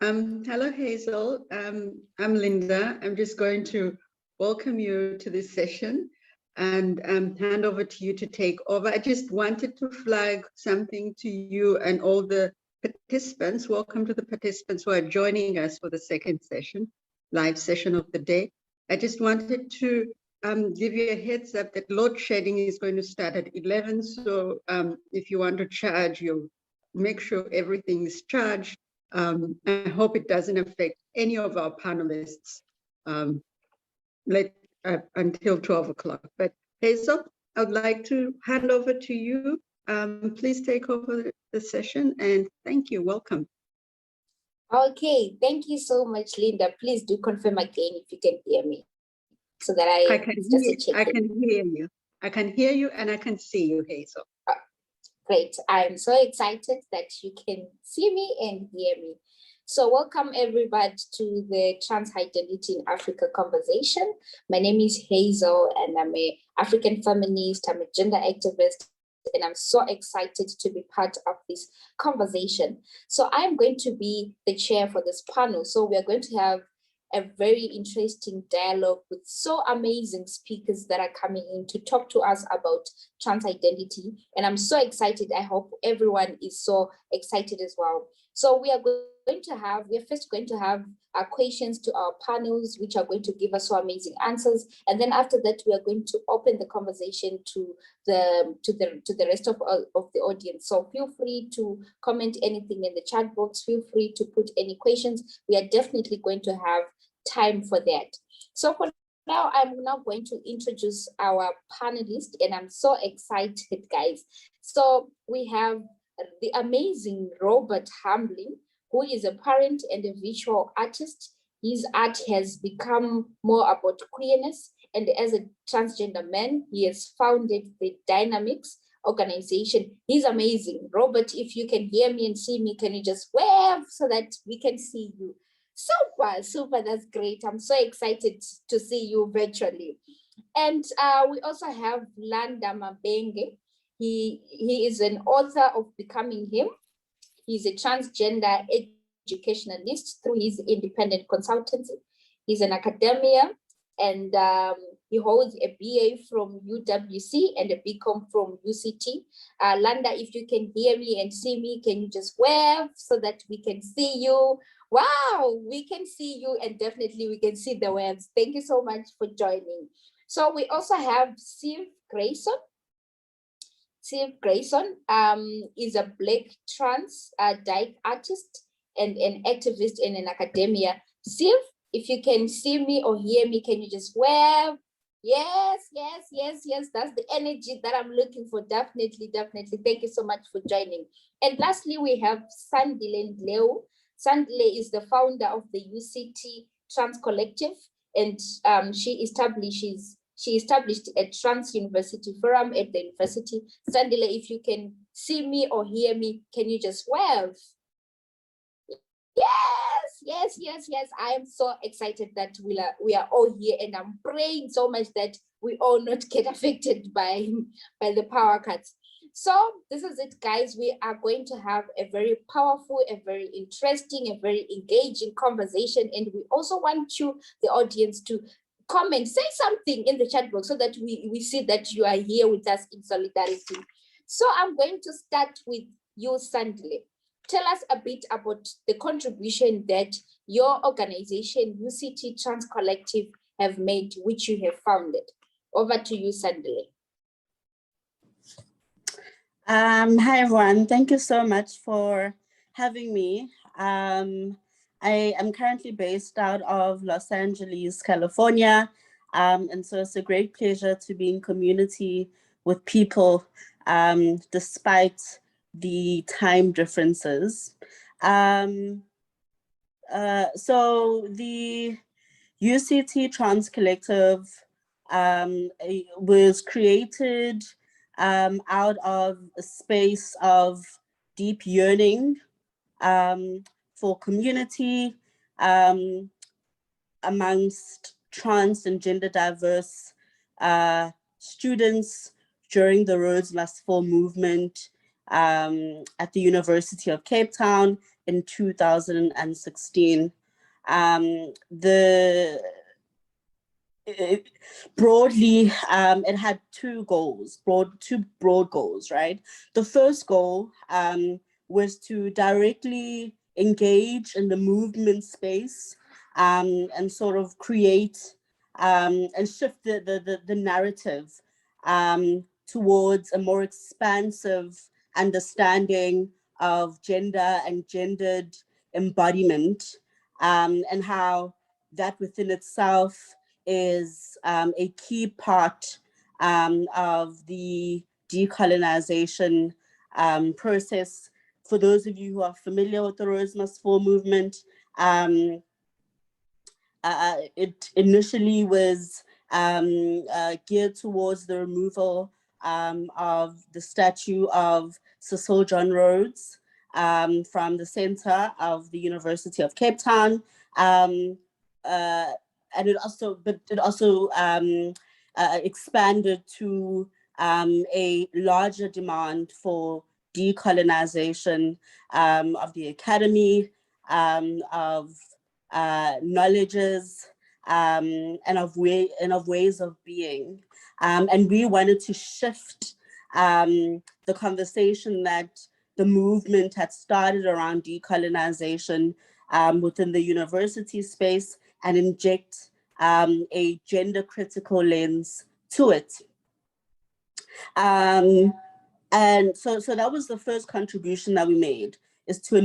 Hello, Hazel. I'm Linda. I'm just going to welcome you to this session and hand over to you to take over. I just wanted to flag something to you and all the participants. Welcome to the participants who are joining us for the second session, live session of the day. I just wanted to give you a heads up that load shedding is going to start at 11. So if you want to charge, you'll make sure everything is charged. I hope it doesn't affect any of our panelists until 12 o'clock. But Hazel, I would like to hand over to you. Please take over the session and thank you. Welcome. Okay, thank you so much, Linda. Please do confirm again if you can hear me so that I can hear you. I can hear you and I can see you, Hazel. Great. I'm so excited that you can see me and hear me. So welcome everybody to the Trans Identity in Africa conversation. My name is Hazel and I'm an African feminist, I'm a gender activist, and I'm so excited to be part of this conversation. So I'm going to be the chair for this panel. So we are going to have a very interesting dialogue with so amazing speakers that are coming in to talk to us about trans identity. And I'm so excited. I hope everyone is so excited as well. So we are first going to have our questions to our panels, which are going to give us so amazing answers. And then after that, we are going to open the conversation to the rest of the audience. So feel free to comment anything in the chat box. Feel free to put any questions. We are definitely going to have time for that. So for now, I'm now going to introduce our panelists, and I'm so excited, guys. So we have the amazing Robert Hamblin, who is a parent and a visual artist. His art has become more about queerness, and as a transgender man, he has founded the Dynamics organization. He's amazing. Robert, if you can hear me and see me, can you just wave so that we can see you? Super, that's great. I'm so excited to see you virtually. And we also have Landa Mabenge. He is an author of Becoming Him. He's a transgender educationalist through his independent consultancy. He's an academia, and he holds a BA from UWC and a BCom from UCT. Landa, if you can hear me and see me, can you just wave so that we can see you? Wow, we can see you, and definitely we can see the waves. Thank you so much for joining. So we also have Steve Grayson. Steve Grayson is a Black trans dyke artist and an activist in an academia. Steve, if you can see me or hear me, can you just wave? Yes. That's the energy that I'm looking for. Definitely. Thank you so much for joining. And lastly, we have Sandile Ndleu. Sandile is the founder of the UCT Trans Collective, and she established a Trans University Forum at the university. Sandile, if you can see me or hear me, can you just wave? Yes. I am so excited that we are all here, and I'm praying so much that we all not get affected by the power cuts. So this is it, guys. We are going to have a very powerful, a very interesting, a very engaging conversation. And we also want you, the audience, to comment, say something in the chat box so that we see that you are here with us in solidarity. So I'm going to start with you, Sandile. Tell us a bit about the contribution that your organization, UCT Trans Collective, have made, which you have founded. Over to you, Sandile. Hi, everyone. Thank you so much for having me. I am currently based out of Los Angeles, California. And so it's a great pleasure to be in community with people despite the time differences. So the UCT Trans Collective was created out of a space of deep yearning for community amongst trans and gender diverse students during the Rhodes Last Fall movement at the University of Cape Town in 2016. Broadly, it had two broad goals, right? The first goal was to directly engage in the movement space and sort of create and shift the narrative towards a more expansive understanding of gender and gendered embodiment, and how that within itself is a key part of the decolonization process. For those of you who are familiar with the Rose Must Fall movement, it initially was geared towards the removal of the statue of Cecil John Rhodes from the center of the University of Cape Town. And it also expanded to a larger demand for decolonization of the academy, of knowledges, and of ways of being. And we wanted to shift the conversation that the movement had started around decolonization within the university space and inject a gender critical lens to it. And so that was the first contribution that we made, was to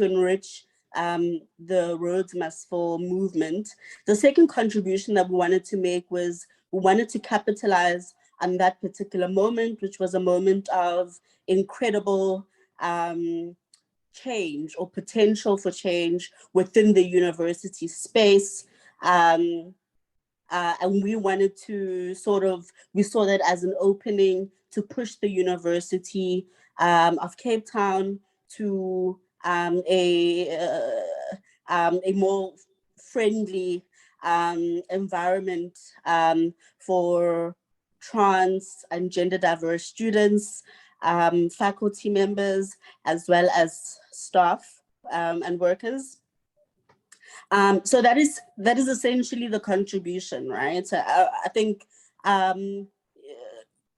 enrich the Rhodes Must Fall movement. The second contribution that we wanted to make was we wanted to capitalize on that particular moment, which was a moment of incredible change or potential for change within the university space. And we wanted to we saw that as an opening to push the University of Cape Town to a more friendly environment for trans and gender diverse students, faculty members, as well as staff and workers. So that is essentially the contribution, right? So I think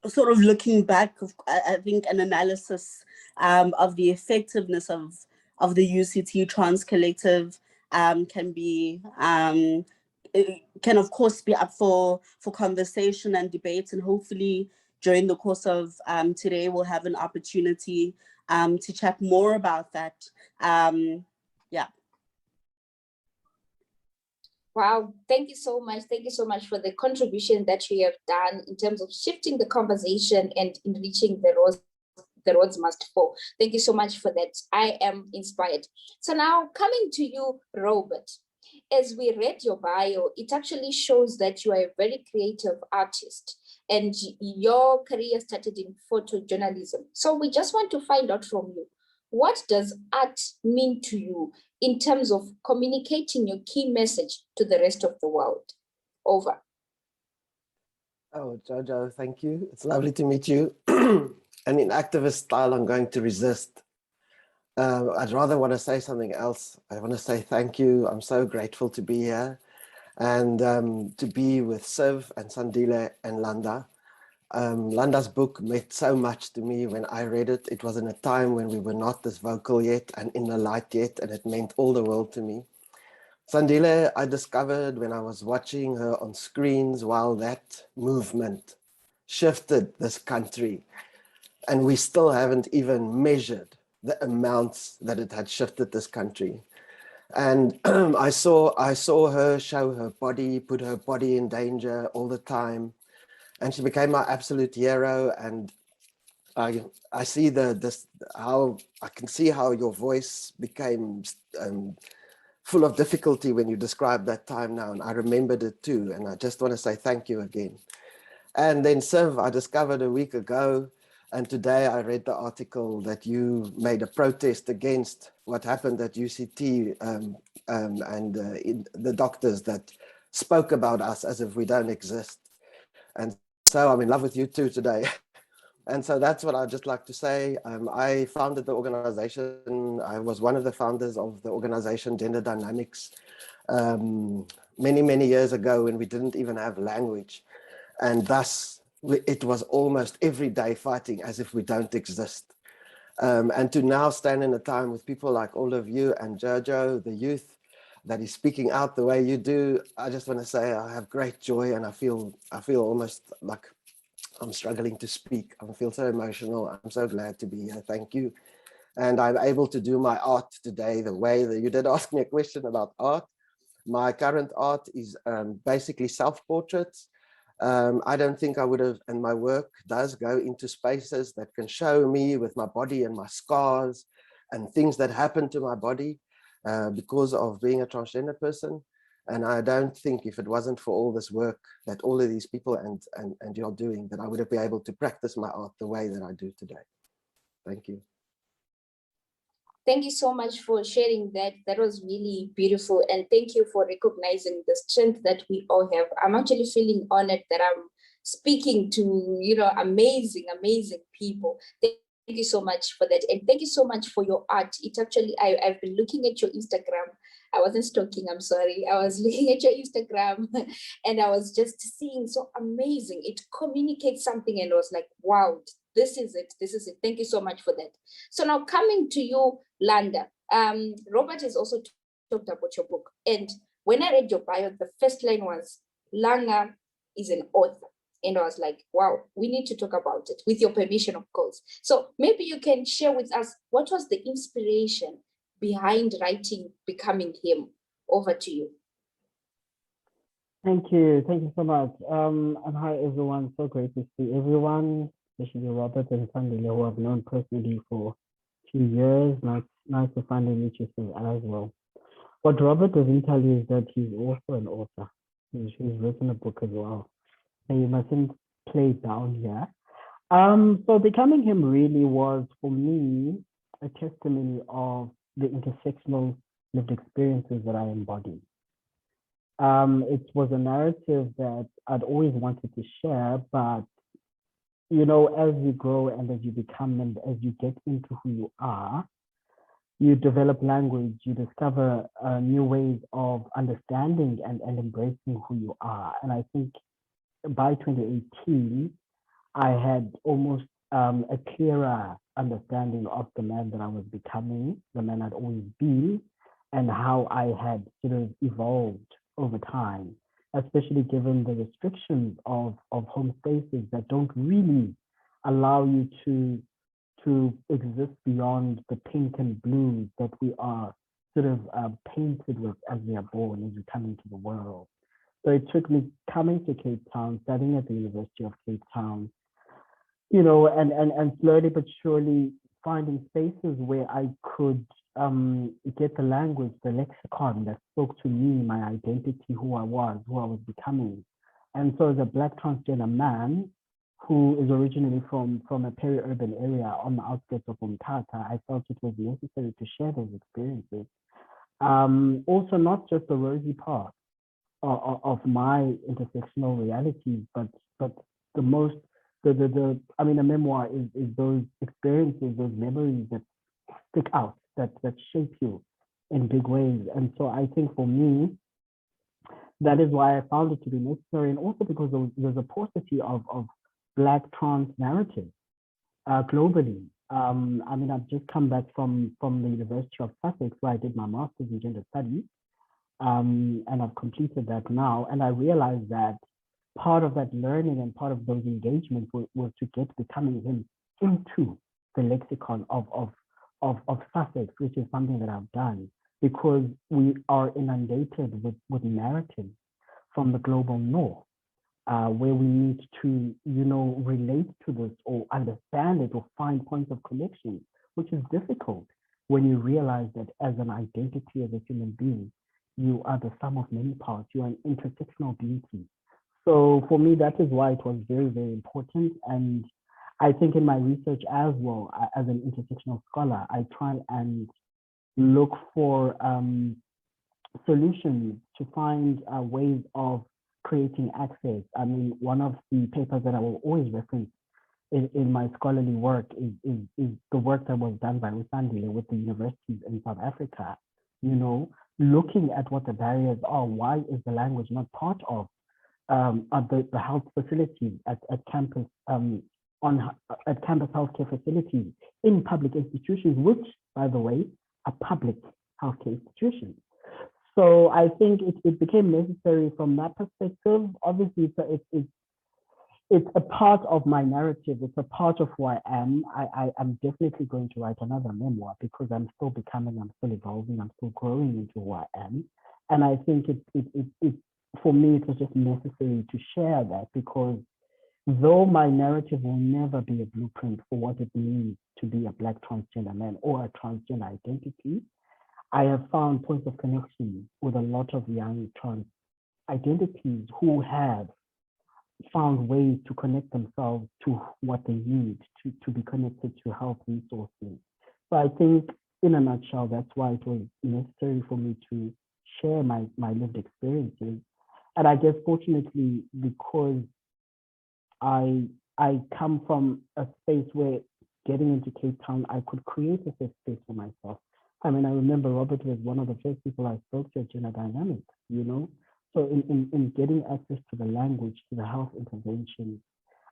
sort of looking back, I think an analysis of the effectiveness of the UCT Trans Collective can of course be up for conversation and debate, and hopefully during the course of today we'll have an opportunity to chat more about that. Yeah. Wow, thank you so much. Thank you so much for the contribution that you have done in terms of shifting the conversation and enriching the Rhodes Must Fall. Thank you so much for that. I am inspired. So now coming to you, Robert, as we read your bio, it actually shows that you are a very creative artist and your career started in photojournalism. So we just want to find out from you, what does art mean to you in terms of communicating your key message to the rest of the world? Over. Oh, Jojo, thank you. It's lovely to meet you. And in activist style, I'm going to resist. I'd rather want to say something else. I want to say thank you. I'm so grateful to be here and to be with Siv and Sandile and Landa. Landa's book meant so much to me when I read it. It was in a time when we were not this vocal yet and in the light yet, and it meant all the world to me. Sandile, I discovered when I was watching her on screens while that movement shifted this country, and we still haven't even measured the amounts that it had shifted this country. And I saw her show her body, put her body in danger all the time. And she became my absolute hero. And I see how I can see how your voice became full of difficulty when you described that time now. And I remembered it too. And I just want to say thank you again. And then Siv, I discovered a week ago, and today I read the article that you made a protest against what happened at UCT and the doctors that spoke about us as if we don't exist. And so I'm in love with you too today. And so that's what I'd just like to say. I founded the organization. I was one of the founders of the organization Gender Dynamics many, many years ago when we didn't even have language. And thus it was almost every day fighting as if we don't exist. And to now stand in a time with people like all of you and Jojo, the youth that is speaking out the way you do, I just want to say I have great joy, and I feel almost like I'm struggling to speak. I feel so emotional. I'm so glad to be here. Thank you. And I'm able to do my art today the way that you did ask me a question about art. My current art is basically self-portraits. I don't think I would have, and my work does go into spaces that can show me with my body and my scars and things that happen to my body because of being a transgender person. And I don't think if it wasn't for all this work that all of these people and you're doing, that I would have been able to practice my art the way that I do today. Thank you. Thank you so much for sharing that. That was really beautiful. And thank you for recognizing the strength that we all have. I'm actually feeling honored that I'm speaking to, amazing, amazing people. Thank you so much for that. And thank you so much for your art. It actually, I've been looking at your Instagram. I wasn't stalking, I'm sorry. I was looking at your Instagram and I was just seeing so amazing. It communicates something and I was like, wow, this is it. This is it. Thank you so much for that. So now coming to you, Landa. Robert has also talked about your book. And when I read your bio, the first line was, Langa is an author. And I was like, wow, we need to talk about it, with your permission, of course. So maybe you can share with us, what was the inspiration behind writing Becoming Him? Over to you. Thank you so much. And hi everyone, so great to see everyone, especially Robert and Sandile, who I've known personally for 2 years. Nice to finally meet you as well. What Robert doesn't tell you is that he's also an author. He's written a book as well. And you mustn't play down here. So Becoming Him really was, for me, a testimony of the intersectional lived experiences that I embody. It was a narrative that I'd always wanted to share, but as you grow and as you become and as you get into who you are, you develop language, you discover new ways of understanding and embracing who you are. And I think by 2018, I had almost a clearer understanding of the man that I was becoming, the man I'd always been, and how I had sort of evolved over time, especially given the restrictions of home spaces that don't really allow you to exist beyond the pink and blue that we are sort of painted with as we are born, as we come into the world. So it took me coming to Cape Town, studying at the University of Cape Town, and slowly but surely finding spaces where I could get the language, the lexicon that spoke to me, my identity, who I was becoming. And so as a Black transgender man who is originally from a peri-urban area on the outskirts of Umtata, I felt it was necessary to share those experiences. Also, not just the rosy part of my intersectional realities, but the most, a memoir is those experiences, those memories that stick out, that shape you in big ways. And so I think for me, that is why I found it to be necessary, and also because there's a paucity of Black trans narratives globally. I've just come back from the University of Sussex, where I did my master's in gender studies, and I've completed that now. And I realized that part of that learning and part of those engagements was to get Becoming Him into the lexicon of Sussex, which is something that I've done, because we are inundated with narratives from the global north, where we need to, relate to this or understand it or find points of connection, which is difficult when you realize that as an identity, as a human being, you are the sum of many parts. You are an intersectional beauty. So for me, that is why it was very, very important. And I think in my research as well, as an intersectional scholar, I try and look for solutions to find ways of creating access. One of the papers that I will always reference in my scholarly work is the work that was done by Usandile with the universities in South Africa, you know, looking at what the barriers are. Why is the language not part of the health facilities at campus, at campus healthcare facilities in public institutions, which, by the way, are public healthcare institutions. So I think it became necessary from that perspective. Obviously, it's a part of my narrative. It's a part of who I am. I'm definitely going to write another memoir because I'm still becoming, I'm still evolving, I'm still growing into who I am. And I think it for me, it was just necessary to share that, because though my narrative will never be a blueprint for what it means to be a Black transgender man or a transgender identity, I have found points of connection with a lot of young trans identities who have found ways to connect themselves to what they need to be connected to health resources. So I think, in a nutshell, that's why it was necessary for me to share my lived experiences. And I guess, fortunately, because I come from a space where getting into Cape Town, I could create a safe space for myself. I mean, I remember Robert was one of the first people I spoke to at Gender Dynamics, you know? So in getting access to the language, to the health interventions,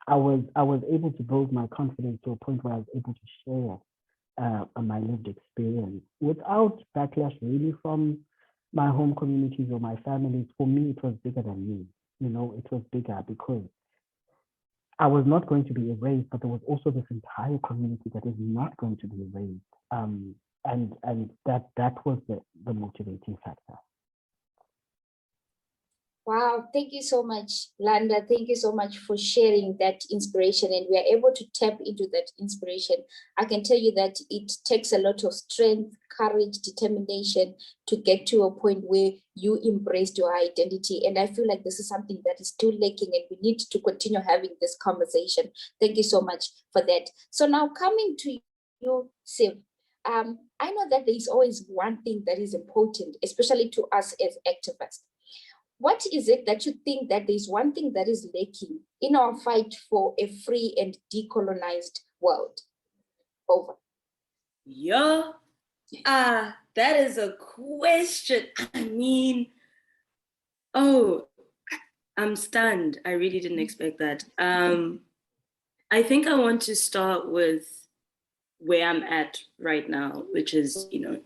I was able to build my confidence to a point where I was able to share my lived experience without backlash really from my home communities or my families. For me, it was bigger than me. You know, it was bigger because I was not going to be erased, but there was also this entire community that is not going to be erased. And that was the motivating factor. Wow, thank you so much, Landa. Thank you so much for sharing that inspiration, and we are able to tap into that inspiration. I can tell you that it takes a lot of strength, courage, determination to get to a point where you embraced your identity. And I feel like this is something that is still lacking, and we need to continue having this conversation. Thank you so much for that. So now coming to you, Siv, I know that there is always one thing that is important, especially to us as activists. What is it that you think that there's one thing that is lacking in our fight for a free and decolonized world? Over. Yeah, that is a question. I mean, oh, I'm stunned. I really didn't expect that. I think I want to start with where I'm at right now, which is, you know,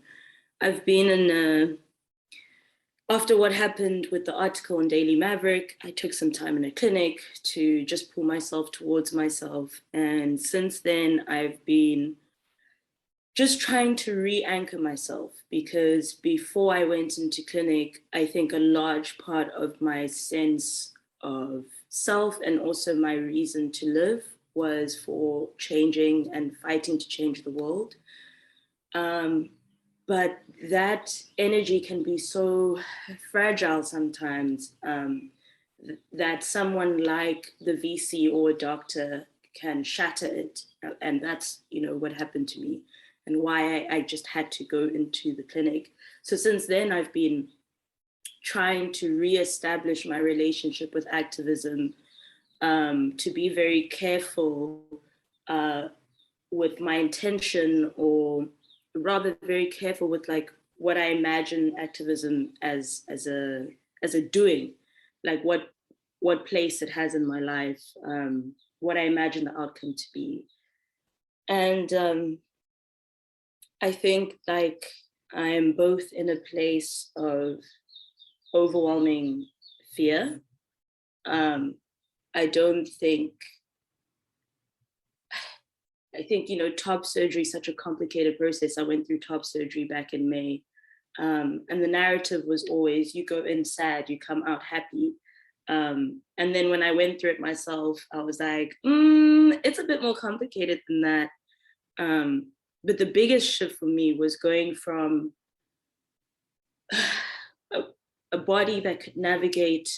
I've been in after what happened with the article in Daily Maverick, I took some time in a clinic to just pull myself towards myself. And since then, I've been just trying to re-anchor myself, because before I went into clinic, I think a large part of my sense of self and also my reason to live was for changing and fighting to change the world. But that energy can be so fragile sometimes that someone like the VC or a doctor can shatter it. And that's, you know, what happened to me and why I just had to go into the clinic. So since then, I've been trying to reestablish my relationship with activism, to be very careful with my intention, or rather very careful with like what I imagine activism as a doing, like what place it has in my life, what I imagine the outcome to be. And I think like I am both in a place of overwhelming fear. I think, you know, top surgery is such a complicated process. I went through top surgery back in May. And the narrative was always, you go in sad, you come out happy. And then when I went through it myself, I was like, it's a bit more complicated than that. But the biggest shift for me was going from a body that could navigate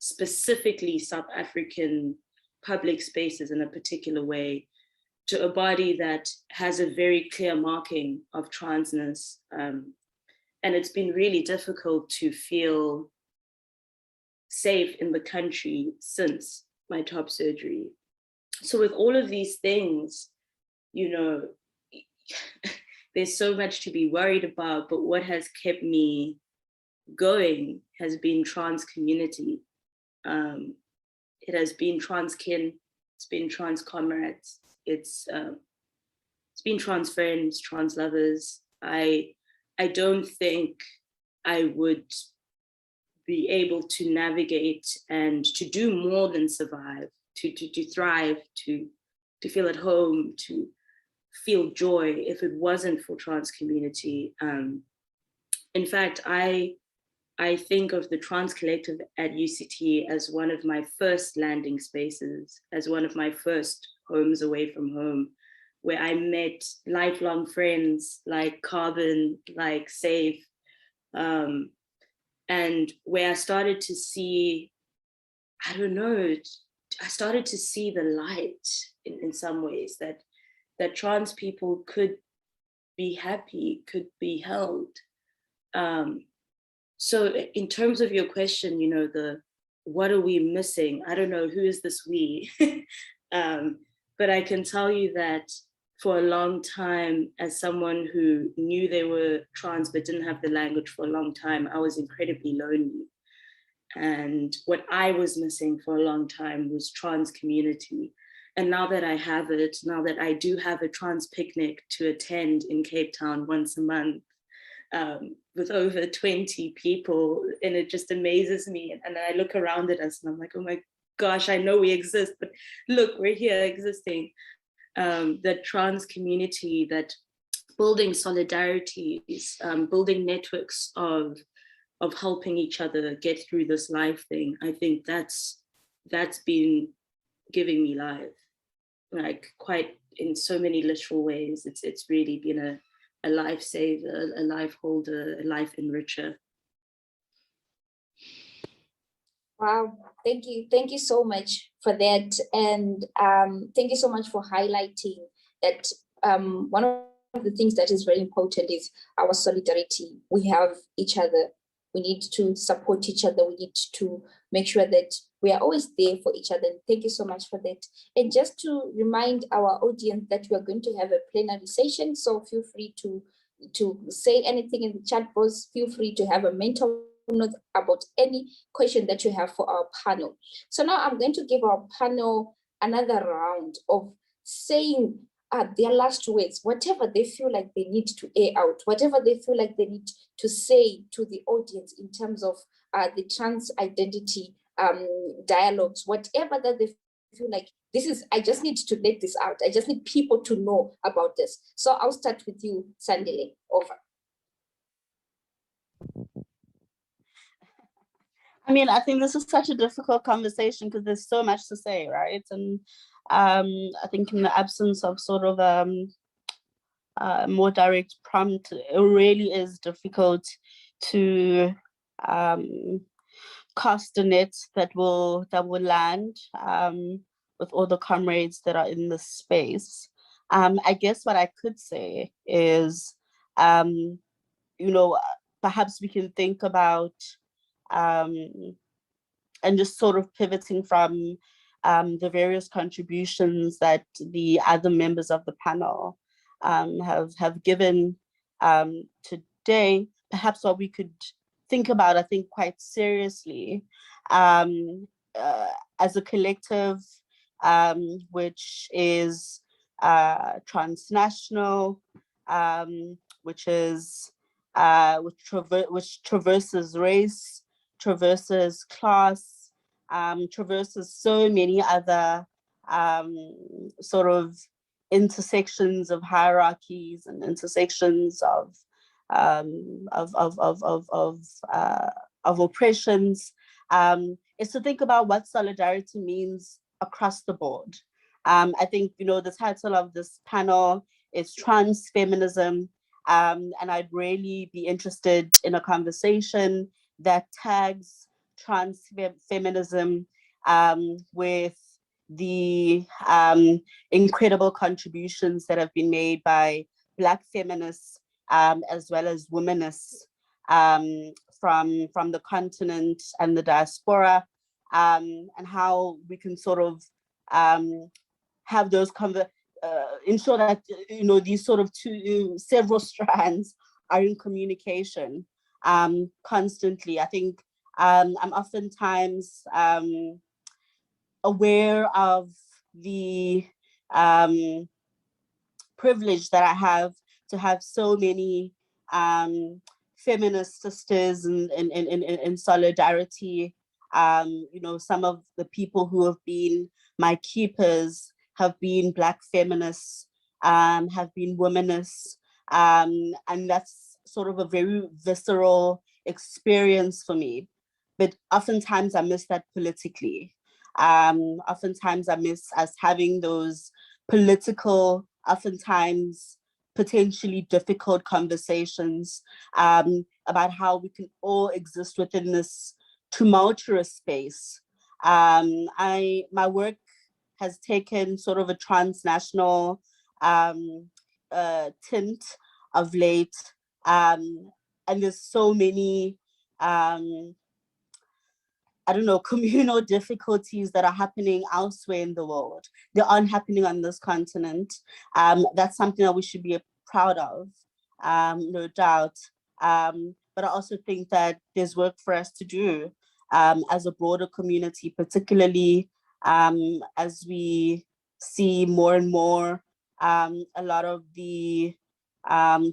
specifically South African public spaces in a particular way, to a body that has a very clear marking of transness. And it's been really difficult to feel safe in the country since my top surgery. So with all of these things, you know, there's so much to be worried about, but what has kept me going has been trans community. It has been trans kin, it's been trans comrades, it's been trans friends, trans lovers. I don't think I would be able to navigate and to do more than survive, to thrive, to feel at home, to feel joy if it wasn't for trans community. In fact, I think of the trans collective at UCT as one of my first landing spaces, as one of my first homes away from home, where I met lifelong friends like Carbon, like Safe, and where I started to see, I don't know, I started to see the light in some ways, that trans people could be happy, could be held. So in terms of your question, you know, what are we missing? I don't know, who is this we? But I can tell you that for a long time, as someone who knew they were trans but didn't have the language for a long time, I was incredibly lonely. And what I was missing for a long time was trans community. And now that I have it, now that I do have a trans picnic to attend in Cape Town once a month, with over 20 people, and it just amazes me. And then I look around at us and I'm like, oh my gosh, I know we exist, but look, we're here existing. The trans community, that building solidarities, building networks of helping each other get through this life thing, I think that's been giving me life, like quite in so many literal ways. It's really been a lifesaver, a life holder, a life enricher. Wow, thank you so much for that, and thank you so much for highlighting that. One of the things that is very important is our solidarity. We have each other. We need to support each other. We need to make sure that we are always there for each other. Thank you so much for that. And just to remind our audience that we are going to have a plenary session, so feel free to say anything in the chat box. Feel free to have a mental note about any question that you have for our panel. So now I'm going to give our panel another round of saying their last words, whatever they feel like they need to air out, whatever they feel like they need to say to the audience in terms of the trans identity dialogues, whatever that they feel like, this is, I just need to let this out. I just need people to know about this. So I'll start with you, Sandile. Over. I mean, I think this is such a difficult conversation because there's so much to say, right? And I think in the absence of sort of more direct prompt, it really is difficult to cast a net that will land with all the comrades that are in this space. I guess what I could say is, you know, perhaps we can think about and just sort of pivoting from the various contributions that the other members of the panel have given today. Perhaps what we could think about, I think, quite seriously as a collective, which is transnational, which traverses race, traverses class, traverses so many other sort of intersections of hierarchies and intersections of oppressions, is to think about what solidarity means across the board. I think, you know, the title of this panel is Trans Feminism, and I'd really be interested in a conversation that tags trans feminism with the incredible contributions that have been made by Black feminists as well as womanists from the continent and the diaspora, and how we can sort of have those ensure that these sort of several strands are in communication constantly. I think I'm oftentimes aware of the privilege that I have to have so many feminist sisters in solidarity. Some of the people who have been my keepers have been Black feminists, have been womanists, and that's sort of a very visceral experience for me. But oftentimes I miss that politically. Oftentimes I miss us having those political, oftentimes potentially difficult conversations about how we can all exist within this tumultuous space. My work has taken sort of a transnational tint of late, and there's so many communal difficulties that are happening elsewhere in the world. They aren't happening on this continent. That's something that we should be proud of, no doubt. But I also think that there's work for us to do as a broader community, particularly as we see more and more a lot of the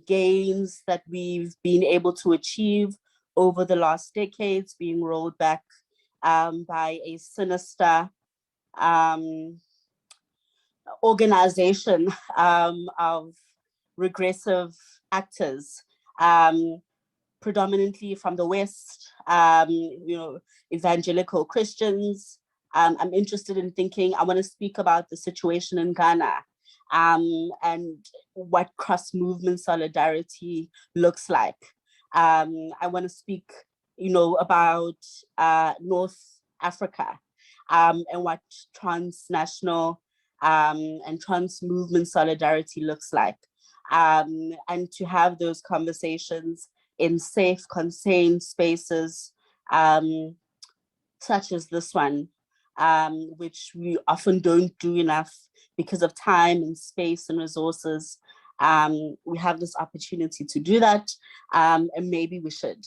gains that we've been able to achieve over the last decades being rolled back by a sinister organization of regressive actors, predominantly from the West, evangelical Christians. I'm interested in thinking, I want to speak about the situation in Ghana and what cross-movement solidarity looks like. I want to speak about North Africa and what transnational and trans-movement solidarity looks like. And to have those conversations in safe, contained spaces such as this one, which we often don't do enough because of time and space and resources. We have this opportunity to do that, and maybe we should.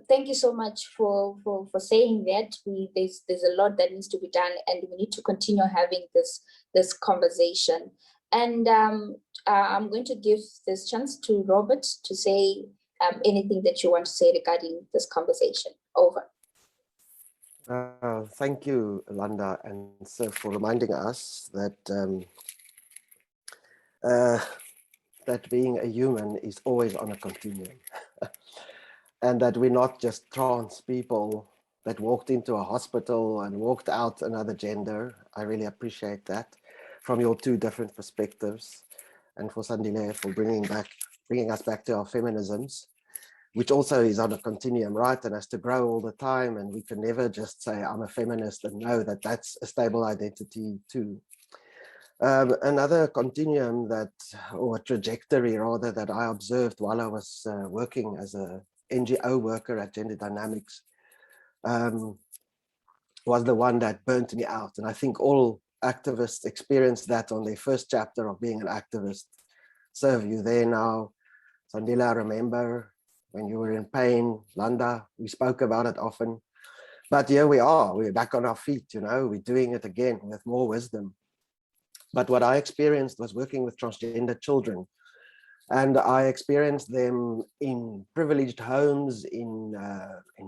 Thank you so much for saying that. There's a lot that needs to be done, and we need to continue having this conversation. And I'm going to give this chance to Robert to say anything that you want to say regarding this conversation. Over. Thank you, Landa, and so for reminding us that that being a human is always on a continuum. And that we're not just trans people that walked into a hospital and walked out another gender. I really appreciate that from your two different perspectives, and for Sandile for bringing us back to our feminisms, which also is on a continuum, right? And has to grow all the time. And we can never just say, I'm a feminist and know that that's a stable identity too. Another continuum or a trajectory rather, that I observed while I was working as a NGO worker at Gender Dynamics was the one that burnt me out. And I think all activists experience that on their first chapter of being an activist. So you there now, Sandila, I remember when you were in pain, Landa, we spoke about it often. But here we are, we're back on our feet, we're doing it again with more wisdom. But what I experienced was working with transgender children. And I experienced them in privileged homes in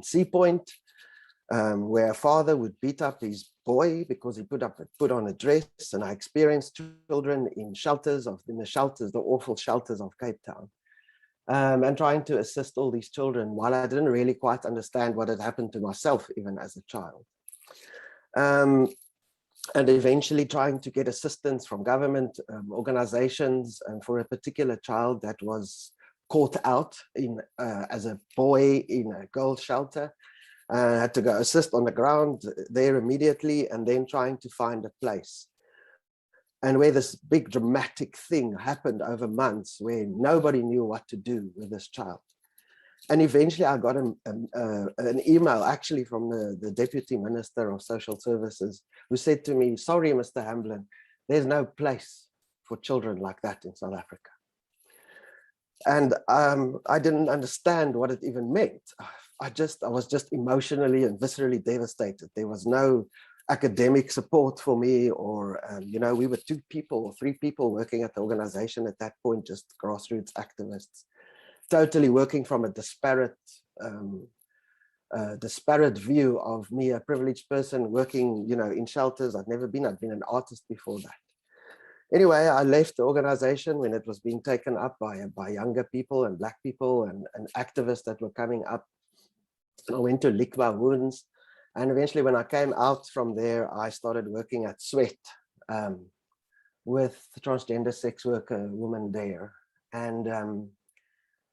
Sea Point, where a father would beat up his boy because he put on a dress. And I experienced children in the awful shelters of Cape Town, and trying to assist all these children while I didn't really quite understand what had happened to myself, even as a child. And eventually trying to get assistance from government organizations, and for a particular child that was caught out as a boy in a girls' shelter. I had to go assist on the ground there immediately, and then trying to find a place. And where this big dramatic thing happened over months where nobody knew what to do with this child. And eventually I got an email actually from the Deputy Minister of Social Services, who said to me, sorry, Mr. Hamblin, there's no place for children like that in South Africa. And I didn't understand what it even meant. I was just emotionally and viscerally devastated. There was no academic support for me, or, you know, we were 2 people or 3 people working at the organization at that point, just grassroots activists, totally working from a disparate view of me, a privileged person working, you know, in shelters. I'd been an artist before that. Anyway, I left the organization when it was being taken up by younger people and Black people and activists that were coming up. And I went to lick my wounds. And eventually when I came out from there, I started working at Sweat with the transgender sex worker woman there. And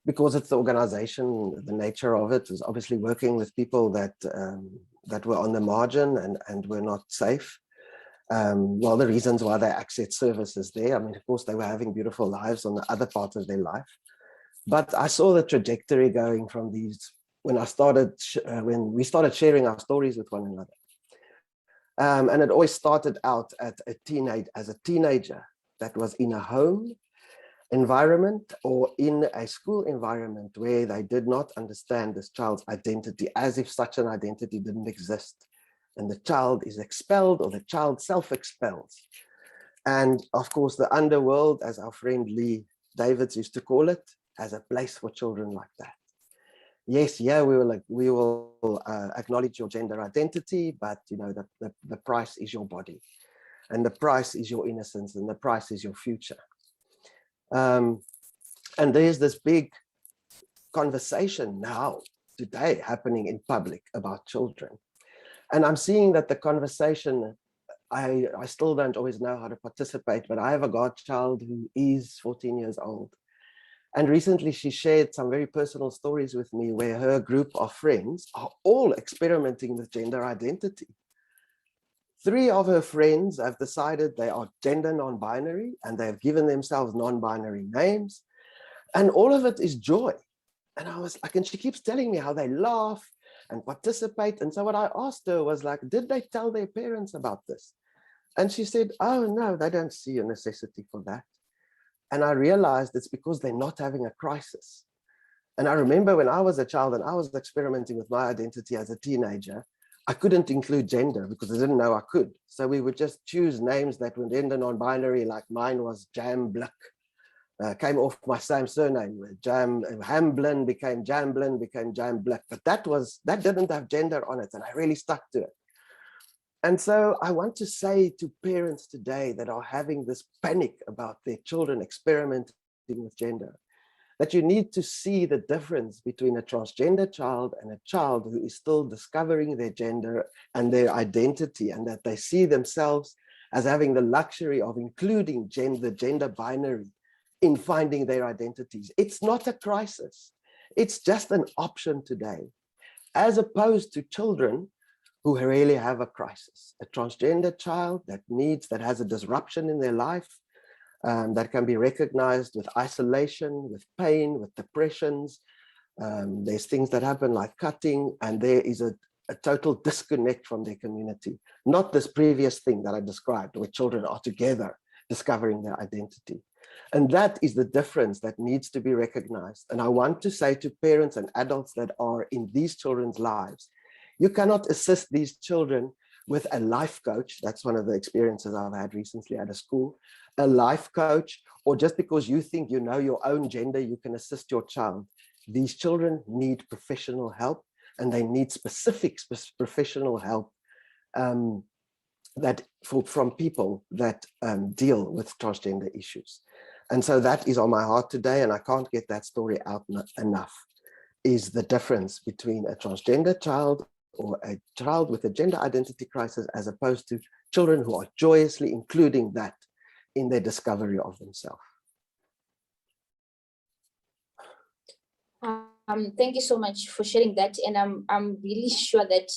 because it's the organization, the nature of it was obviously working with people that were on the margin and were not safe. Well, the reasons why they access services there, I mean, of course, they were having beautiful lives on the other part of their life. But I saw the trajectory going from these, when we started sharing our stories with one another. And it always started out as a teenager that was in a home environment or in a school environment where they did not understand this child's identity, as if such an identity didn't exist. And the child is expelled, or the child self-expels. And of course, the underworld, as our friend Lee Davids used to call it, has a place for children like that. Yes, yeah, we will acknowledge your gender identity, but you know, the price is your body, and the price is your innocence, and the price is your future. And there's this big conversation now, today, happening in public about children. And I'm seeing that the conversation, I still don't always know how to participate, but I have a godchild who is 14 years old. And recently she shared some very personal stories with me where her group of friends are all experimenting with gender identity. 3 of her friends have decided they are gender non-binary, and they have given themselves non-binary names. And all of it is joy. And I was like, and she keeps telling me how they laugh and participate. And so what I asked her was like, did they tell their parents about this? And she said, oh no, they don't see a necessity for that. And I realized it's because they're not having a crisis. And I remember when I was a child and I was experimenting with my identity as a teenager, I couldn't include gender because I didn't know I could. So we would just choose names that were gender non-binary, like mine was Jam Blick. Came off my same surname. Hamblin became Jamblin, became Jam Blick, but that didn't have gender on it, and I really stuck to it. And so I want to say to parents today that are having this panic about their children experimenting with gender, that you need to see the difference between a transgender child and a child who is still discovering their gender and their identity, and that they see themselves as having the luxury of including the gender binary in finding their identities. It's not a crisis. It's just an option today, as opposed to children who really have a crisis. A transgender child that has a disruption in their life, that can be recognized with isolation, with pain, with depressions. There's things that happen like cutting, and there is a total disconnect from their community. Not this previous thing that I described, where children are together discovering their identity. And that is the difference that needs to be recognized. And I want to say to parents and adults that are in these children's lives, you cannot assist these children with a life coach. That's one of the experiences I've had recently at a school, a life coach, or just because you think you know your own gender, you can assist your child. These children need professional help, and they need specific professional help from people that deal with transgender issues. And so that is on my heart today, and I can't get that story out enough, is the difference between a transgender child or a child with a gender identity crisis, as opposed to children who are joyously including that in their discovery of themselves. Thank you so much for sharing that, and I'm really sure that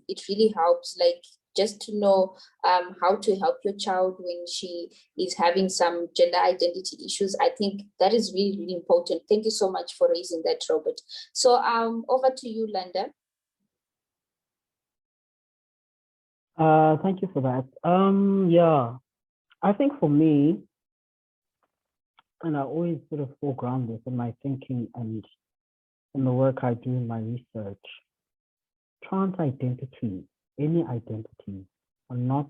it really helps, like, just to know how to help your child when she is having some gender identity issues. I think that is really, really important. Thank you so much for raising that, Robert. So over to you, Linda. Thank you for that. Yeah, I think for me, and I always sort of foreground this in my thinking and in the work I do in my research, trans identity, any identity, are not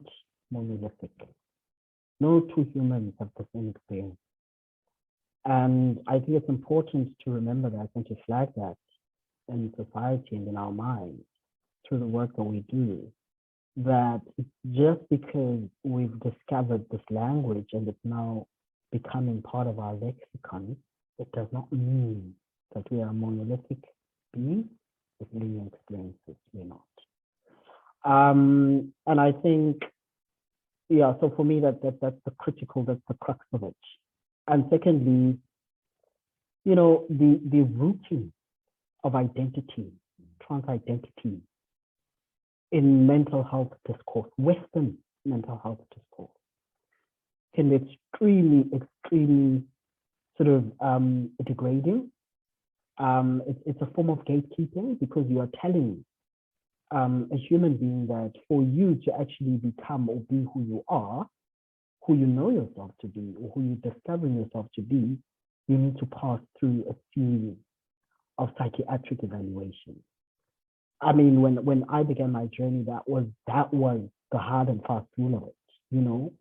monolithic. No two humans have the same experience. And I think it's important to remember that and to flag that in society and in our minds through the work that we do, that just because we've discovered this language and it's now becoming part of our lexicon, it does not mean that we are monolithic beings with linear experiences. We're not. And I think, yeah, so for me, that's the critical, that's the crux of it. And secondly, you know, the rooting of identity, trans identity, in mental health discourse, Western mental health discourse, can be extremely sort of degrading. It's a form of gatekeeping, because you are telling a human being that for you to actually become or be who you are, who you know yourself to be, or who you're discovering yourself to be, you need to pass through a series of psychiatric evaluations. I mean, when I began my journey, that was the hard and fast rule of it, you know.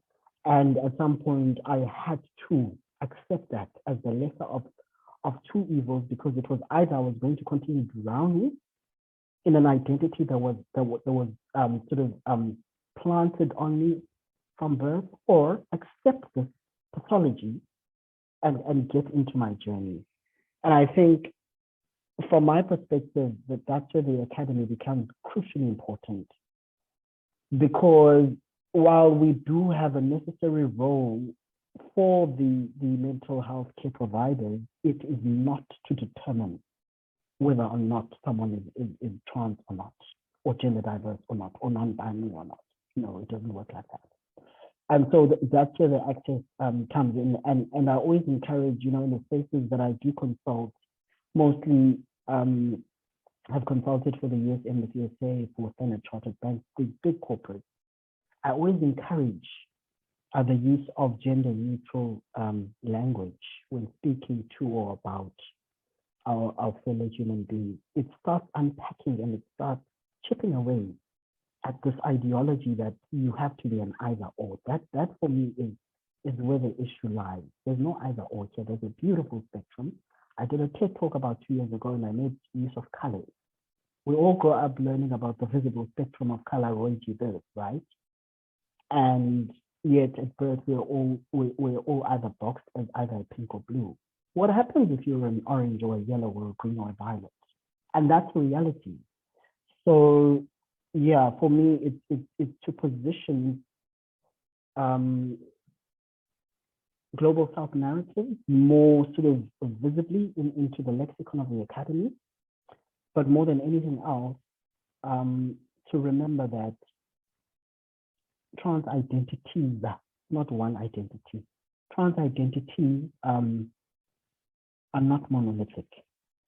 And at some point, I had to accept that as the lesser of two evils, because it was either I was going to continue drowning in an identity that was planted on me from birth, or accept this pathology and get into my journey. And I think, from my perspective, that's where the academy becomes crucially important, because while we do have a necessary role for the mental health care providers, it is not to determine whether or not someone is trans or not, or gender diverse or not, or non-binary or not. No, it doesn't work like that. And so that's where the access comes in. And I always encourage, you know, in the spaces that I do consult, mostly have consulted for the US Embassy USA, for Standard Chartered banks, big corporates. I always encourage the use of gender neutral language when speaking to or about our fellow human beings. It starts unpacking and it starts chipping away at this ideology that you have to be an either or. That for me is where the issue lies. There's no either or here. There's a beautiful spectrum. I did a TED talk about 2 years ago, and I made use of colors. We all grow up learning about the visible spectrum of color royalty birth, right? And yet at birth, we're all either boxed as either pink or blue. What happens if you're an orange or a yellow or a green or a violet? And that's the reality. So yeah, for me, it's to position global South narrative more sort of visibly into the lexicon of the academy, but more than anything else, to remember that trans identities, not one identity, trans identities are not monolithic.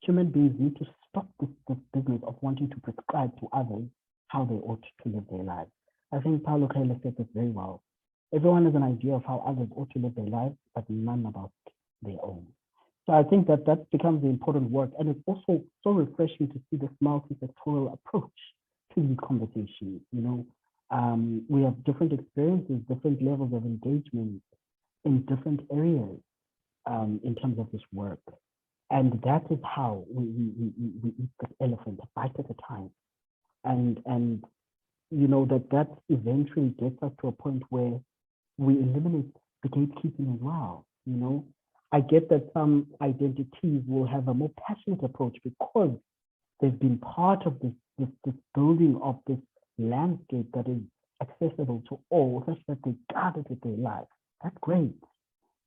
Human beings need to stop this business of wanting to prescribe to others how they ought to live their lives. I think Paulo Coelho said this very well. Everyone has an idea of how others ought to live their lives, but none about their own. So I think that becomes the important work. And it's also so refreshing to see this multi-sectoral approach to these conversations. You know, we have different experiences, different levels of engagement in different areas in terms of this work. And that is how we eat this elephant, a bite at a time. And you know, that eventually gets us to a point where we eliminate the gatekeeping as well. You know, I get that some identities will have a more passionate approach because they've been part of this building of this landscape that is accessible to all, such that they guard it with their life. That's great.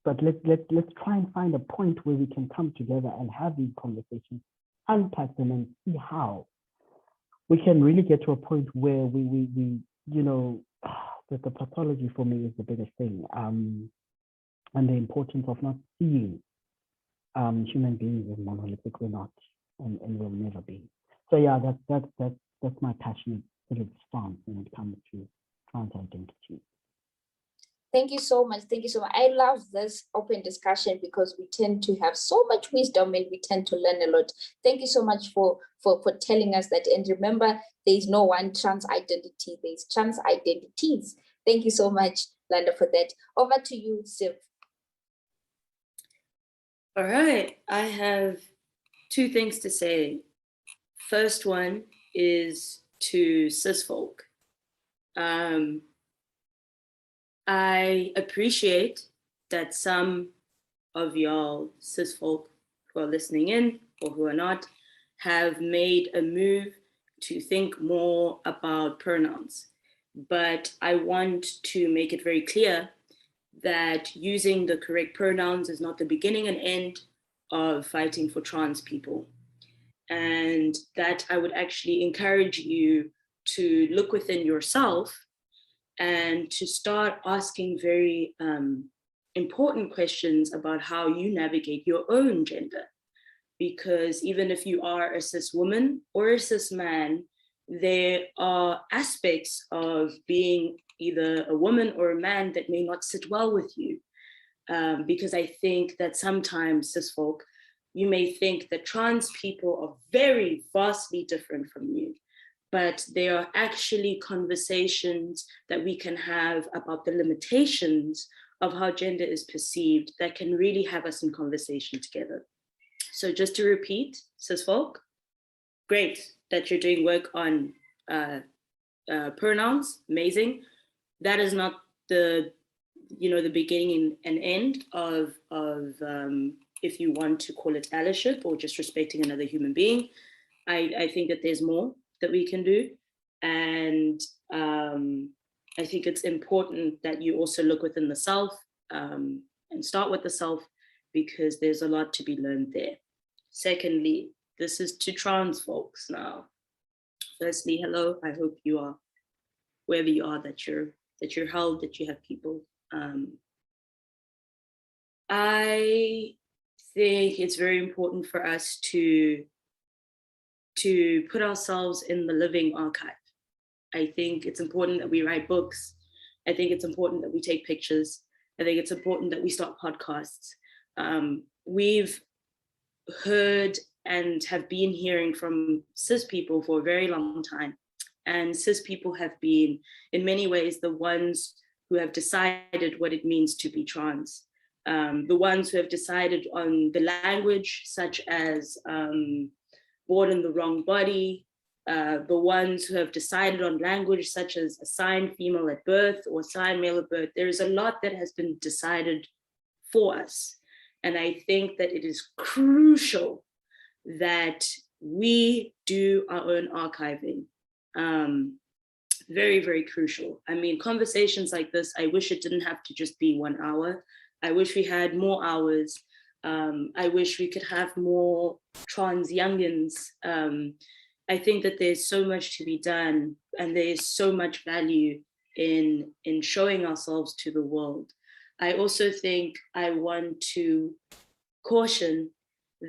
But let's try and find a point where we can come together and have these conversations, unpack them, and see how we can really get to a point where we you know, that the pathology for me is the biggest thing, and the importance of not seeing human beings as monolithic. We're not, and will never be. So yeah, that's my passionate sort of stance when it comes to trans identity. Thank you so much. Thank you so much. I love this open discussion because we tend to have so much wisdom and we tend to learn a lot. Thank you so much for telling us that. And remember, there is no one trans identity, there's trans identities. Thank you so much, Landa, for that. Over to you, Siv. All right, I have two things to say. First one is to cis folk. I appreciate that some of y'all cis folk who are listening in or who are not have made a move to think more about pronouns. But I want to make it very clear that using the correct pronouns is not the beginning and end of fighting for trans people. And that I would actually encourage you to look within yourself and to start asking very important questions about how you navigate your own gender. Because even if you are a cis woman or a cis man, there are aspects of being either a woman or a man that may not sit well with you. Because I think that sometimes cis folk, you may think that trans people are very vastly different from you. But there are actually conversations that we can have about the limitations of how gender is perceived that can really have us in conversation together. So just to repeat, cis folk, great that you're doing work on pronouns, amazing. That is not the beginning and end of if you want to call it allyship or just respecting another human being. I think that there's more that we can do. And I think it's important that you also look within the self and start with the self, because there's a lot to be learned there. Secondly, this is to trans folks now. Firstly, hello, I hope you are, wherever you are, that you're held, that you have people. I think it's very important for us to put ourselves in the living archive. I think it's important that we write books. I think it's important that we take pictures. I think it's important that we start podcasts. We've heard and have been hearing from cis people for a very long time. And cis people have been, in many ways, the ones who have decided what it means to be trans. The ones who have decided on the language, such as born in the wrong body, the ones who have decided on language such as assigned female at birth or assigned male at birth. There is a lot that has been decided for us. And I think that it is crucial that we do our own archiving. Very, very crucial. I mean, conversations like this, I wish it didn't have to just be 1 hour. I wish we had more hours. I wish we could have more trans youngins. I think that there's so much to be done, and there's so much value in showing ourselves to the world. I also think I want to caution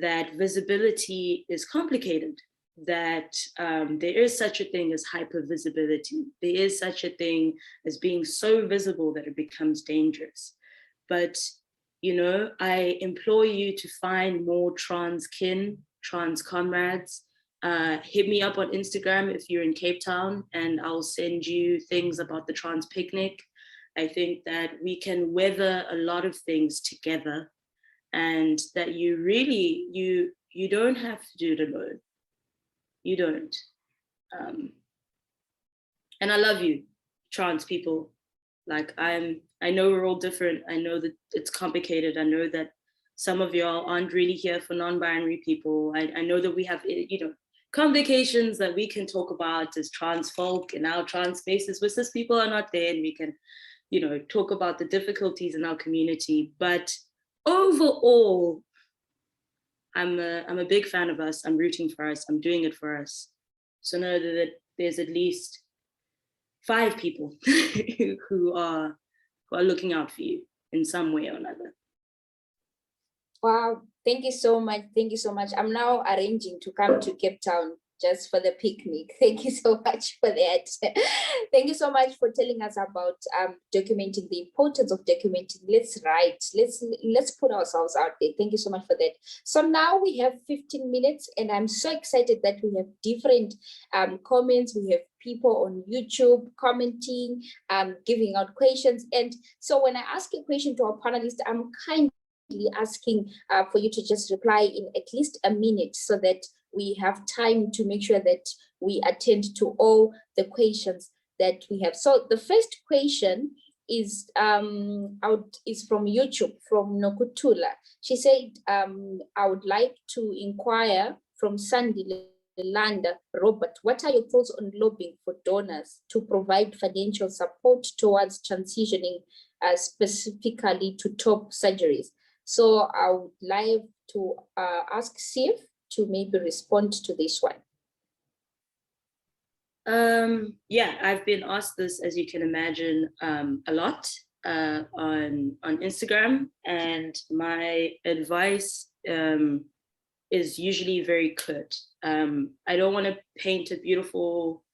that visibility is complicated, that there is such a thing as hypervisibility. There is such a thing as being so visible that it becomes dangerous. But I implore you to find more trans kin, trans comrades. Hit me up on Instagram if you're in Cape Town, and I'll send you things about the trans picnic. I think that we can weather a lot of things together, and that you really, you don't have to do it alone. You don't. And I love you, trans people. Like I know we're all different. I know that it's complicated. I know that some of y'all aren't really here for non-binary people. I know that we have, complications that we can talk about as trans folk in our trans spaces, where cis people are not there, and we can, talk about the difficulties in our community. But overall, I'm a big fan of us. I'm rooting for us. I'm doing it for us. So know that there's at least 5 people who are looking out for you in some way or another. Wow, thank you so much. Thank you so much. I'm now arranging to come to Cape Town just for the picnic. Thank you so much for that. Thank you so much for telling us about documenting, the importance of documenting. Let's write, let's put ourselves out there. Thank you so much for that. So now we have 15 minutes and I'm so excited that we have different comments. We have people on YouTube commenting, giving out questions. And so when I ask a question to our panelists, I'm asking for you to just reply in at least a minute so that we have time to make sure that we attend to all the questions that we have. So the first question is is from YouTube, from Nokutula. She said, I would like to inquire from Sandy Landa, Robert, what are your thoughts on lobbying for donors to provide financial support towards transitioning specifically to top surgeries? So I would like to ask Sif to maybe respond to this one. Yeah, I've been asked this, as you can imagine, a lot on Instagram, and my advice is usually very curt. I don't want to paint a beautiful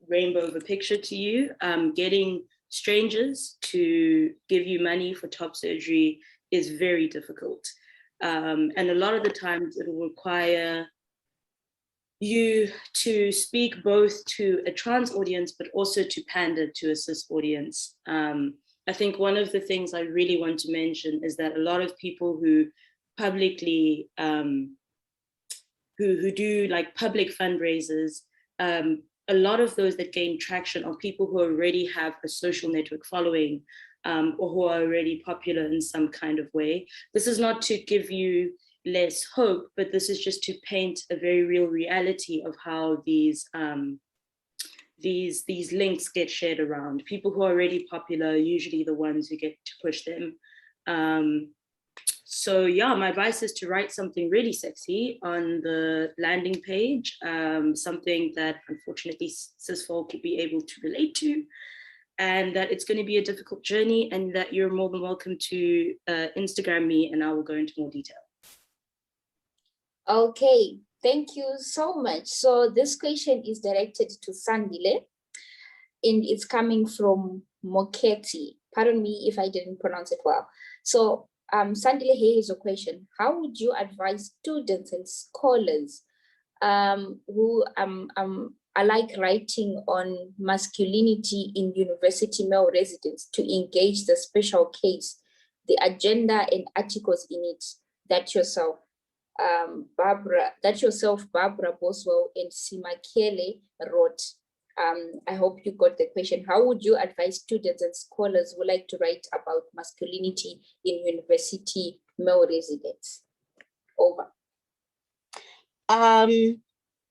rainbow of a picture to you. Getting strangers to give you money for top surgery is very difficult. And a lot of the times it will require you to speak both to a trans audience, but also to pander to a cis audience. I think one of the things I really want to mention is that a lot of people who publicly, who do like public fundraisers, a lot of those that gain traction are people who already have a social network following, or who are already popular in some kind of way. This is not to give you less hope, but this is just to paint a very real reality of how these links get shared around. People who are already popular are usually the ones who get to push them. So yeah, my advice is to write something really sexy on the landing page, something that unfortunately cis folk will be able to relate to, and that it's going to be a difficult journey, and that you're more than welcome to Instagram me and I will go into more detail. Okay, thank you so much. So this question is directed to Sandile, and it's coming from Moketi. Pardon me if I didn't pronounce it well. So Sandile, here is a question. How would you advise students and scholars who are like writing on masculinity in university male residents to engage the special case, the agenda and articles in it that yourself, Barbara Boswell and Simakele wrote? I hope you got the question. How would you advise students and scholars who like to write about masculinity in university male residents? Over.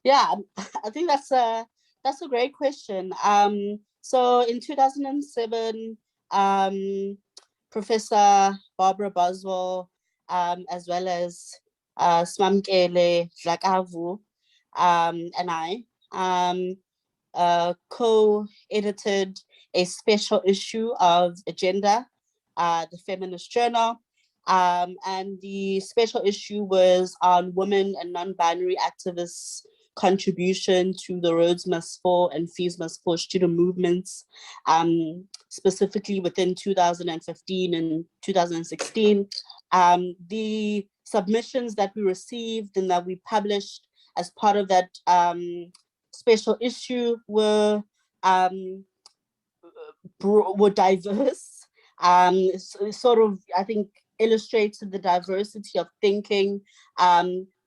Yeah, I think that's a great question. So in 2007, Professor Barbara Boswell, as well as Smamkele Dlakavu, and I co-edited a special issue of Agenda, the feminist journal. And the special issue was on women and non-binary activists' contribution to the Rhodes Must Fall and Fees Must Fall student movements, specifically within 2015 and 2016. The submissions that we received and that we published as part of that special issue were diverse. Sort of, I think, illustrated the diversity of thinking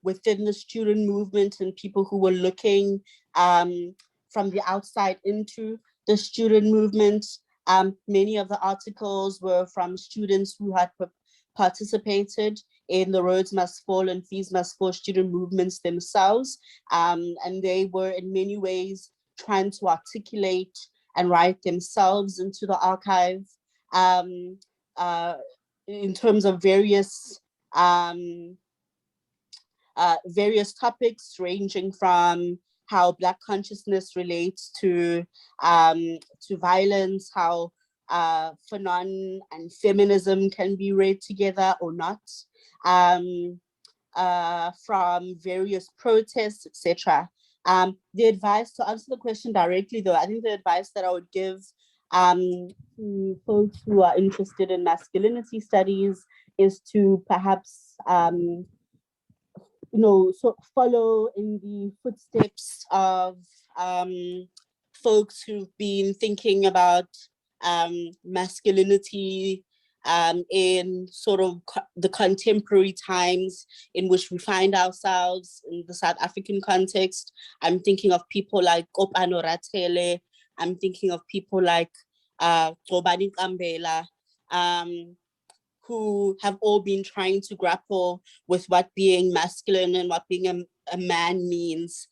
within the student movement and people who were looking from the outside into the student movement. Many of the articles were from students who had participated in the Rhodes Must Fall and Fees Must Fall student movements themselves. And they were in many ways trying to articulate and write themselves into the archive in terms of various topics, ranging from how Black consciousness relates to violence, how Fanon and feminism can be read together or not, from various protests, etc. The advice, to answer the question directly though, I think the advice that I would give to folks who are interested in masculinity studies is to perhaps so follow in the footsteps of folks who've been thinking about masculinity in sort of the contemporary times in which we find ourselves in the South African context. I'm thinking of people like Kopano Ratele. I'm thinking of people like Gobani Kambela, who have all been trying to grapple with what being masculine and what being a man means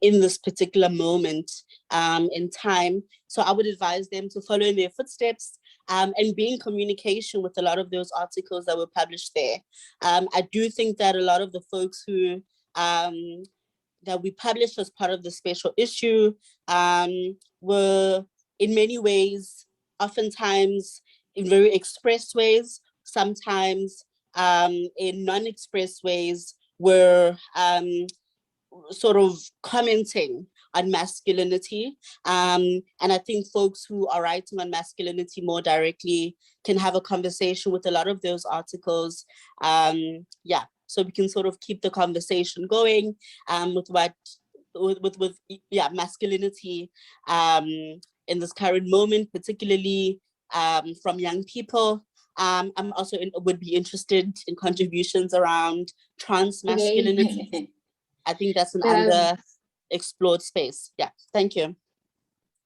in this particular moment in time. So I would advise them to follow in their footsteps and be in communication with a lot of those articles that were published there. I do think that a lot of the folks who that we published as part of the special issue were in many ways, oftentimes in very express ways, sometimes in non-express ways, were sort of commenting on masculinity. And I think folks who are writing on masculinity more directly can have a conversation with a lot of those articles. So we can sort of keep the conversation going with masculinity in this current moment, particularly from young people. I'm also would be interested in contributions around trans masculinity. Okay. I think that's an underexplored space. Yeah, thank you.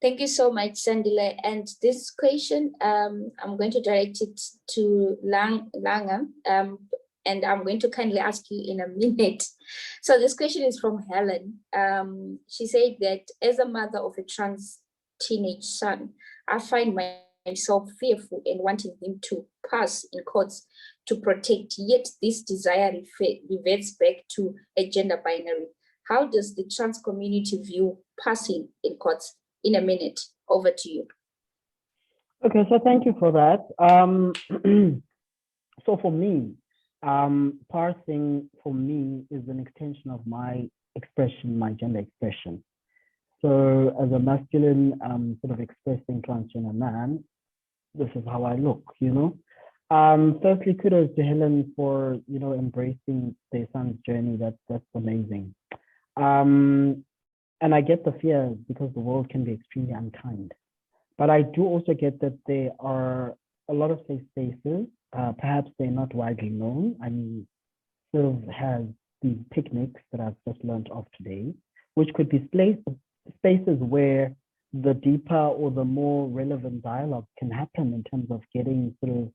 Thank you so much, Sandile. And this question, I'm going to direct it to Langa, and I'm going to kindly ask you in a minute. So this question is from Helen. She said that as a mother of a trans teenage son, I find myself fearful and wanting him to pass in courts to protect, yet this desire reverts back to a gender binary. How does the trans community view passing in courts? In a minute, over to you. Okay, so thank you for that. So for me, parsing for me is an extension of my expression, my gender expression. So as a masculine sort of expressing transgender man, this is how I look, you know. Firstly, kudos to Helen for, you know, embracing their son's journey. That's amazing. And I get the fear because the world can be extremely unkind. But I do also get that there are a lot of safe spaces. Perhaps they're not widely known. I mean, sort of has these picnics that I've just learned of today, which could be spaces where the deeper or the more relevant dialogue can happen in terms of getting sort of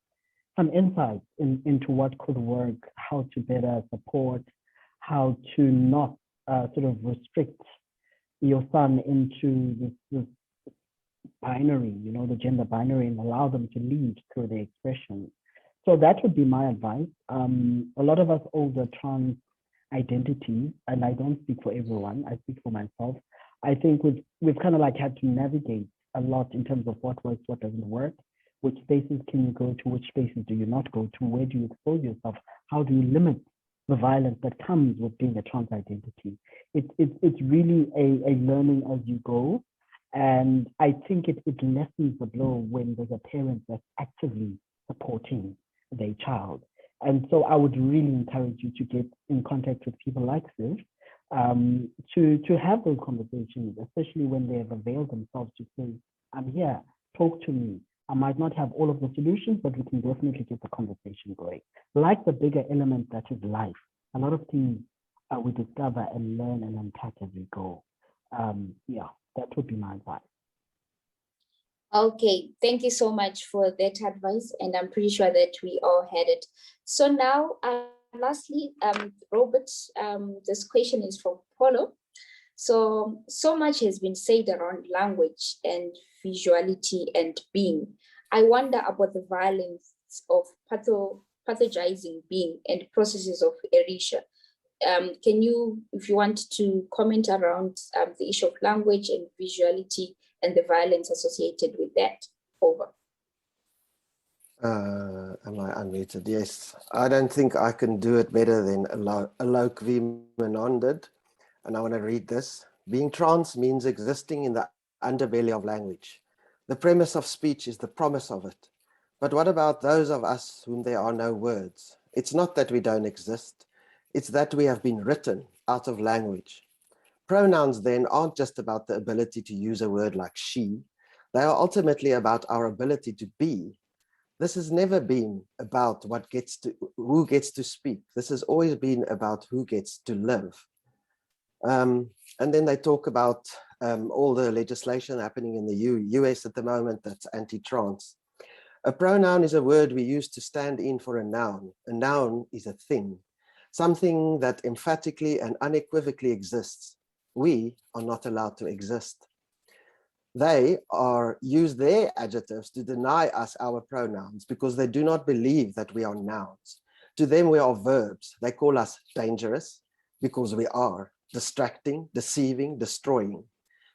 some insights into what could work, how to better support, how to not sort of restrict your son into this binary, you know, the gender binary, and allow them to lead through their expression. So that would be my advice. A lot of us older trans identities, and I don't speak for everyone, I speak for myself. I think we've kind of like had to navigate a lot in terms of what works, what doesn't work, which spaces can you go to, which spaces do you not go to, where do you expose yourself, how do you limit the violence that comes with being a trans identity. It's really a learning as you go. And I think it lessens the blow when there's a parent that's actively supporting their child. And so I would really encourage you to get in contact with people like this, to have those conversations, especially when they have availed themselves to say, I'm here, talk to me. I might not have all of the solutions, but we can definitely get the conversation going. Like the bigger element that is life, a lot of things we discover and learn and unpack as we go. Yeah, that would be my advice. Okay, thank you so much for that advice, and I'm pretty sure that we all had it. So now, lastly, Robert, this question is from Polo. So much has been said around language and visuality and being. I wonder about the violence of pathologizing being and processes of erasure. can you, if you want to comment around the issue of language and visuality and the violence associated with that? Over. Am I unmuted? Yes. I don't think I can do it better than Alok V. Menon did. And I want to read this. Being trans means existing in the underbelly of language. The premise of speech is the promise of it. But what about those of us whom there are no words? It's not that we don't exist. It's that we have been written out of language. Pronouns then aren't just about the ability to use a word like she. They are ultimately about our ability to be. This has never been about who gets to speak. This has always been about who gets to live. And then they talk about all the legislation happening in the US at the moment that's anti-trans. A pronoun is a word we use to stand in for a noun. A noun is a thing, something that emphatically and unequivocally exists. We are not allowed to exist. They use their adjectives to deny us our pronouns because they do not believe that we are nouns. To them, we are verbs. They call us dangerous because we are, distracting, deceiving, destroying.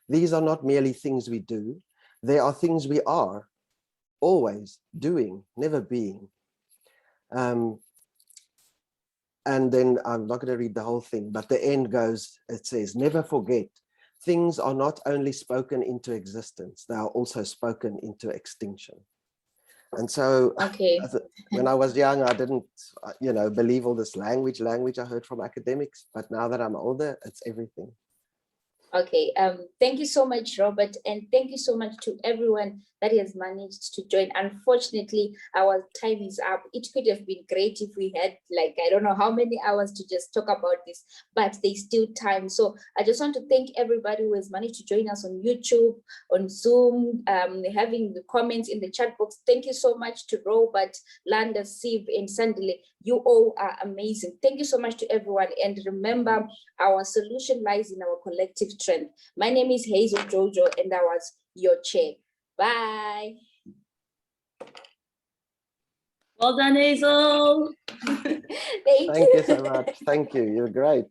These are not merely things we do. They are things we are, always doing, never being. And then I'm not going to read the whole thing, but the end goes, it says, never forget, things are not only spoken into existence, they are also spoken into extinction. And so when I was young, I didn't, believe all this language I heard from academics, but now that I'm older, it's everything. Okay, thank you so much, Robert, and thank you so much to everyone that has managed to join. Unfortunately, our time is up. It could have been great if we had, like, I don't know how many hours to just talk about this, but there's still time. So I just want to thank everybody who has managed to join us on YouTube, on Zoom, having the comments in the chat box. Thank you so much to Robert, Landa, Siv, and Sandile. You all are amazing. Thank you so much to everyone. And remember, our solution lies in our collective strength. My name is Hazel Jojo, and I was your chair. Bye. Well done, Hazel. Thank you so much. Thank you. You're great.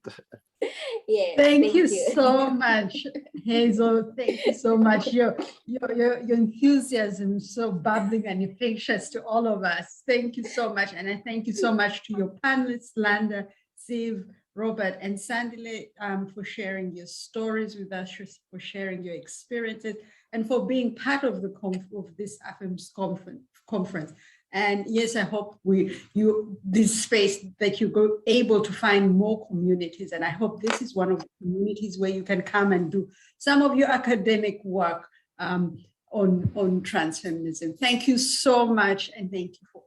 Yeah. Thank you so much, Hazel. Thank you so much. Your enthusiasm is so bubbling and infectious to all of us. Thank you so much. And I thank you so much to your panelists, Landa, Siv, Robert, and Sandile, for sharing your stories with us, for sharing your experiences, and for being part of this AFEMS conference. And yes, I hope this space that you go able to find more communities. And I hope this is one of the communities where you can come and do some of your academic work on transfeminism. Thank you so much. And thank you for